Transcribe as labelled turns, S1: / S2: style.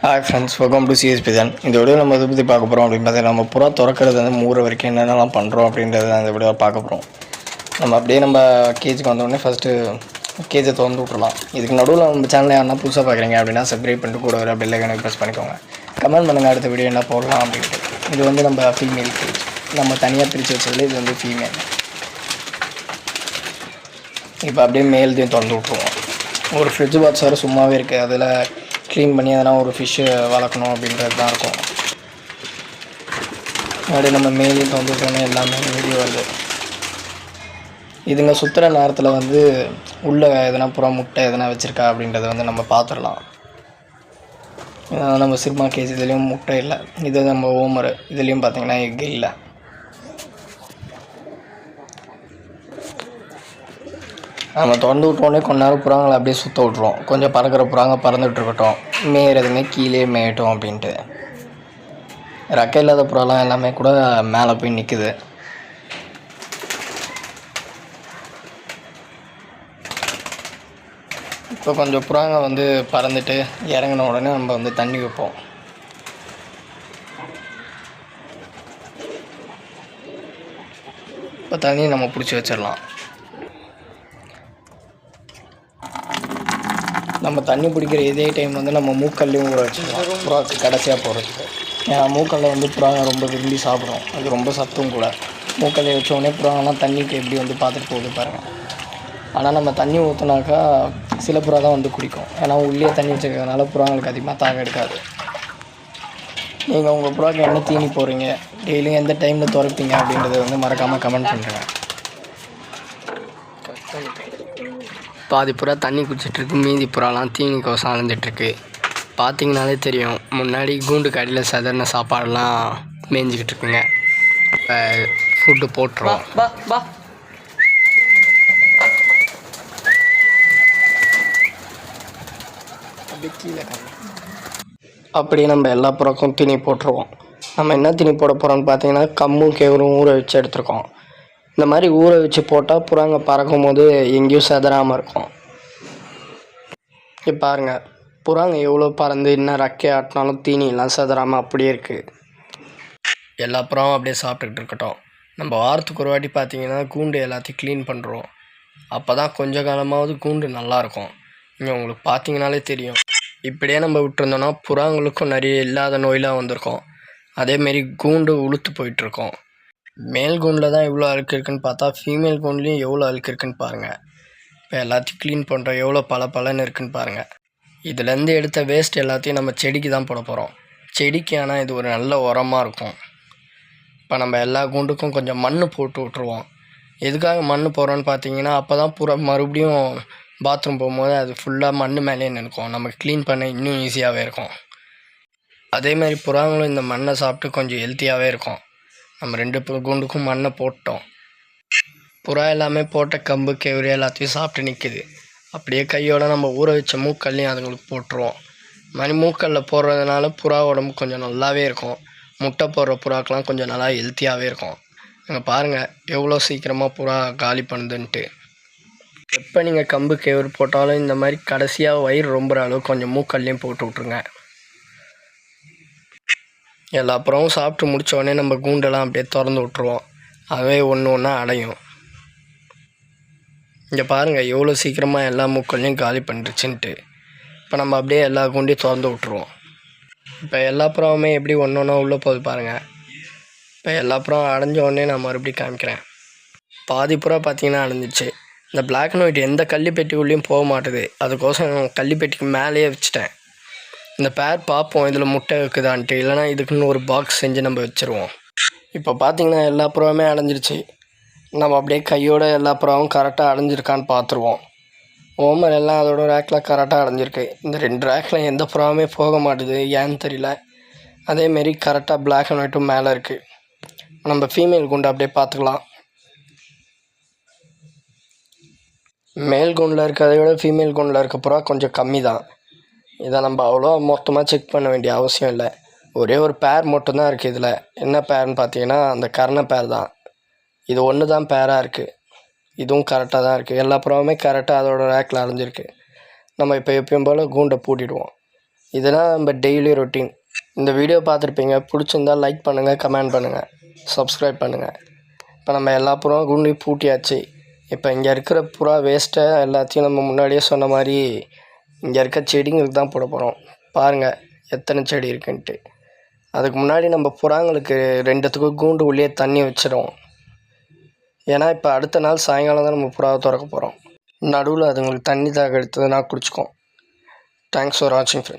S1: Hi friends, welcome to CSP தான். இந்த video நம்ம இதை பற்றி பார்க்க போகிறோம் அப்படின்னு பார்த்தீங்கன்னா, நம்ம புறா திறக்கிறது வந்து மூற வரைக்கும் என்னென்னலாம் பண்ணுறோம் அப்படின்றது தான் இந்த வீடியோ பார்க்க போகிறோம். நம்ம கேஜுக்கு வந்தோடனே ஃபஸ்ட்டு கேஜை திறந்து விட்றலாம். இதுக்கு நடுவில் நம்ம சேனலில் யாருன்னா புதுசாக பார்க்குறீங்க அப்படின்னா சப்ஸ்கிரைப் பண்ணிட்டு கூட வர பெல் ஐகானை ப்ரெஸ் பண்ணிக்கோங்க. கமெண்ட் பண்ணுங்கள் அடுத்த வீடியோ என்ன போடலாம் அப்படின்ட்டு. இது வந்து நம்ம ஃபீமேல் கேஜ், நம்ம தனியாக பிரித்து வச்சதில் இது வந்து ஃபீமேல். இப்போ அப்படியே மேல்தையும் திறந்து விட்ருவோம். ஒரு ஃப்ரிட்ஜ் பாக்ஸ் வேறு சும்மாவே இருக்குது, அதில் க்ளீன் பண்ணி அதெல்லாம் ஒரு ஃபிஷ்ஷு வளர்க்கணும் அப்படின்றது தான் இருக்கும். அப்படியே நம்ம மேலேயும் திறந்துட்டோன்னே எல்லாமே வீடியோ வருது. இதுங்க சுற்றுற நேரத்தில் வந்து உள்ளே எதனா புறா முட்டை எதனா வச்சுருக்கா அப்படின்றத வந்து நம்ம பார்த்துடலாம். நம்ம சிர்மா கேஜ் இதுலேயும் முட்டை இல்லை, இது நம்ம ஓமர் இதுலேயும் பார்த்திங்கன்னா எக் இல்லை. நம்ம திறந்து விட்டோடனே கொஞ்ச நேரம் புறாங்களை அப்படியே சுற்ற விட்ருவோம். கொஞ்சம் பறக்கிற புறாங்க பறந்துட்டுருக்கட்டும், மேயறதுங்க கீழே மேயட்டும் அப்படின்ட்டு. ரெக்கை இல்லாத புறாலாம் எல்லாமே கூட மேலே போய் நிற்குது. இப்போ கொஞ்சம் புறாங்க வந்து பறந்துட்டு இறங்கின உடனே நம்ம வந்து தண்ணி வைப்போம். இப்போ தண்ணியை நம்ம பிடிச்சி வச்சிடலாம். நம்ம தண்ணி பிடிக்கிற இதே டைம் வந்து நம்ம மூக்கல்லையும் ஊற வச்சுக்கலாம், புறாக்கு கடைசியாக போகிறதுக்கு. ஏன்னா மூக்கல்ல வந்து புறாங்க ரொம்ப விரும்பி சாப்பிடும், அது ரொம்ப சத்தும் கூட. மூக்கல்லையை வச்சோடனே புறாங்கெல்லாம் தண்ணிக்கு எப்படி வந்து பார்த்துட்டு போகுது பாருங்கள். ஆனால் நம்ம தண்ணி ஊற்றினாக்கா சில புறா தான் வந்து குடிக்கும், ஏன்னா உள்ளே தண்ணி வச்சுருக்கிறதுனால புறாங்களுக்கு அதிகமாக தாகம் எடுக்காது. நீங்கள் உங்கள் புறாக்கு என்ன தீனி போடுறீங்க, டெய்லியும் எந்த டைமில் துறப்பீங்க அப்படின்றத வந்து மறக்காமல் கமெண்ட் பண்ணுறேன். பாதி புறா தண்ணி குடிச்சிட்ருக்கு, மீதி புறாலாம் தீனி கோசம் அலைஞ்சிட்ருக்கு. பார்த்திங்கனாலே தெரியும், முன்னாடி கூண்டு கடையில் சாதாரண சாப்பாடெல்லாம் மேய்ஞ்சிக்கிட்டு இருக்குங்க. இப்போ ஃபுட்டு போட்டுருவோம். அப்படியே கீழே அப்படியே நம்ம எல்லா புறாக்கும் தீனி போட்டுருவோம். நம்ம என்ன தீனி போட போகிறோம்னு பார்த்தீங்கன்னா, கம்மும் கேவரும் ஊற வச்சு எடுத்துருக்கோம். இந்த மாதிரி ஊற வச்சு போட்டால் புறாங்க பறக்கும் போது எங்கேயும் செதறாமல் இருக்கும். இப்போ பாருங்கள், புறாங்க எவ்வளோ பறந்து இன்னும் ரெக்கை ஆட்டினாலும் தீனியெல்லாம் செதறாமல் அப்படியே இருக்குது. எல்லா புறாவும் அப்படியே சாப்பிட்டுக்கிட்டு இருக்கட்டும். நம்ம வாரத்துக்கு ஒரு வாட்டி பார்த்திங்கன்னா கூண்டு எல்லாத்தையும் க்ளீன் பண்ணுறோம். அப்போ தான் கொஞ்சம் காலமாவது கூண்டு நல்லாயிருக்கும். இங்கே உங்களுக்கு பார்த்திங்கனாலே தெரியும், இப்படியே நம்ம விட்டுருந்தோன்னா புறாங்களுக்கும் நிறைய இல்லாத நோயெலாம் வந்திருக்கும். அதேமாரி கூண்டு உளுத்து போயிட்டுருக்கோம். மேல் கூண்டில் தான் எவ்வளோ அழுக்கு இருக்குதுன்னு பார்த்தா ஃபீமேல் கூண்டுலேயும் எவ்வளோ அழுக்கு இருக்குதுன்னு பாருங்கள். இப்போ எல்லாத்தையும் க்ளீன் பண்ணுறோம், எவ்வளோ பலன்னு இருக்குதுன்னு பாருங்கள். இதுலேருந்து எடுத்த வேஸ்ட் எல்லாத்தையும் நம்ம செடிக்கு தான் போட போகிறோம். செடிக்கு ஆனால் இது ஒரு நல்ல உரமாக இருக்கும். இப்போ நம்ம எல்லா கூண்டுக்கும் கொஞ்சம் மண் போட்டு விட்ருவோம். எதுக்காக மண் போடுறோன்னு பார்த்தீங்கன்னா, அப்போ தான் புறா மறுபடியும் பாத்ரூம் போகும்போது அது ஃபுல்லாக மண் மேலேயே நிற்கும், நமக்கு க்ளீன் பண்ண இன்னும் ஈஸியாகவே இருக்கும். அதேமாதிரி புறாங்களும் இந்த மண்ணை சாப்பிட்டு கொஞ்சம் ஹெல்த்தியாகவே இருக்கும். நம்ம 2 கூண்டுக்கும் மண்ணை போட்டோம். புறா எல்லாமே போட்ட கம்பு கேவரு எல்லாத்தையும் சாப்பிட்டு நிற்கிது. அப்படியே கையோடு நம்ம ஊற வச்ச மூக்கல்லையும் அதுங்களுக்கு போட்டுருவோம். மாதிரி மூக்கல்ல போடுறதுனால புறா உடம்பு கொஞ்சம் நல்லாவே இருக்கும். முட்டை போடுற புறாக்கெலாம் கொஞ்சம் நல்லா ஹெல்த்தியாகவே இருக்கும். நீங்கள் பாருங்கள் எவ்வளோ சீக்கிரமாக புறா காலி பண்ணுதுன்ட்டு. எப்போ நீங்கள் கம்பு கேவரு போட்டாலும் இந்த மாதிரி கடைசியாக வயிறு ரொம்புற அளவு கொஞ்சம் மூக்கல்லையும் போட்டு விட்ருங்க. எல்லா புறாவும் சாப்பிட்டு முடித்தோடனே நம்ம கூண்டெல்லாம் அப்படியே திறந்து விட்ருவோம். அதுவே ஒன்று ஒன்றா அடையும். இங்கே பாருங்கள் எவ்வளோ சீக்கிரமாக எல்லா மூக்கள்லையும் காலி பண்ணிடுச்சுன்ட்டு. இப்போ நம்ம அப்படியே எல்லா கூண்டையும் திறந்து விட்ருவோம். இப்போ எல்லா புறாவுமே எப்படி ஒன்று ஒன்றா உள்ளே போகுது பாருங்கள். இப்போ எல்லா புறாவும் அடைஞ்ச உடனே நான் மறுபடியும் காமிக்கிறேன். பாதி புறா பார்த்திங்கன்னா அடைஞ்சிச்சு. இந்த பிளாக் அண்ட் ஒயிட் எந்த கள்ளிப்பெட்டி உள்ளேயும் போக மாட்டுது, அதுக்கோசம் கள்ளிப்பெட்டிக்கு மேலேயே வச்சுட்டேன். இந்த பேர் பார்ப்போம் இதில் முட்டை வைக்குதான்ட்டு, இல்லைனா இதுக்குன்னு ஒரு பாக்ஸ் செஞ்சு நம்ம வச்சுருவோம். இப்போ பார்த்திங்கன்னா எல்லா புறாவுமே அடைஞ்சிருச்சு. நம்ம அப்படியே கையோடு எல்லா புறாவும் கரெக்டாக அடைஞ்சிருக்கான்னு பார்த்துருவோம். ஓமர் எல்லாம் அதோட ரேக்கில் கரெக்டாக அடைஞ்சிருக்கு. இந்த 2 ரேக்கில் எந்த புறாவுமே போக மாட்டுது, ஏன்னு தெரியல. அதேமாரி கரெக்டாக பிளாக் அண்ட் ஒயிட்டும் மேலே இருக்குது. நம்ம ஃபீமேல் கூண்டு அப்படியே பார்த்துக்கலாம். மேல் கூண்டில் இருக்கிறத விட ஃபீமேல் கூண்டில் இருக்க புறா கொஞ்சம் கம்மி தான். இதை நம்ம அவ்வளோ மொத்தமாக செக் பண்ண வேண்டிய அவசியம் இல்லை. ஒரே ஒரு பேர் மட்டும்தான் இருக்குது இதில். என்ன பேர்னு பார்த்தீங்கன்னா அந்த கர்ண பேர் தான். இது ஒன்று தான் பேராக இருக்குது. இதுவும் கரெக்டாக தான் இருக்குது. எல்லா புறாவுமே கரெக்டாக அதோட ரேக்கில் அடைஞ்சிருக்கு. நம்ம இப்போ எப்பயும் போல் கூண்டை பூட்டிடுவோம். இதெல்லாம் நம்ம டெய்லி ரொட்டீன். இந்த வீடியோ பார்த்துருப்பீங்க. பிடிச்சிருந்தால் லைக் பண்ணுங்கள், கமெண்ட் பண்ணுங்கள், சப்ஸ்கிரைப் பண்ணுங்கள். இப்போ நம்ம எல்லா புறாவும் கூண்டையும் பூட்டியாச்சு. இப்போ இங்கே இருக்கிற புறா வேஸ்ட்டை எல்லாத்தையும் நம்ம முன்னாடியே சொன்ன மாதிரி இங்கே இருக்க செடிங்களுக்கு தான் போட போகிறோம். பாருங்கள் எத்தனை செடி இருக்குன்ட்டு. அதுக்கு முன்னாடி நம்ம புறாங்களுக்கு 2த்துக்கும் கூண்டு உள்ளே தண்ணி வச்சிடும். ஏன்னா இப்போ அடுத்த நாள் சாயங்காலம் தான் நம்ம புறாவை திறக்க போகிறோம். நடுவில் அதுங்களுக்கு தண்ணி தாக எடுத்ததுன்னா குடிச்சிக்கும். தேங்க்ஸ் ஃபார் வாட்சிங் ஃப்ரெண்ட்ஸ்.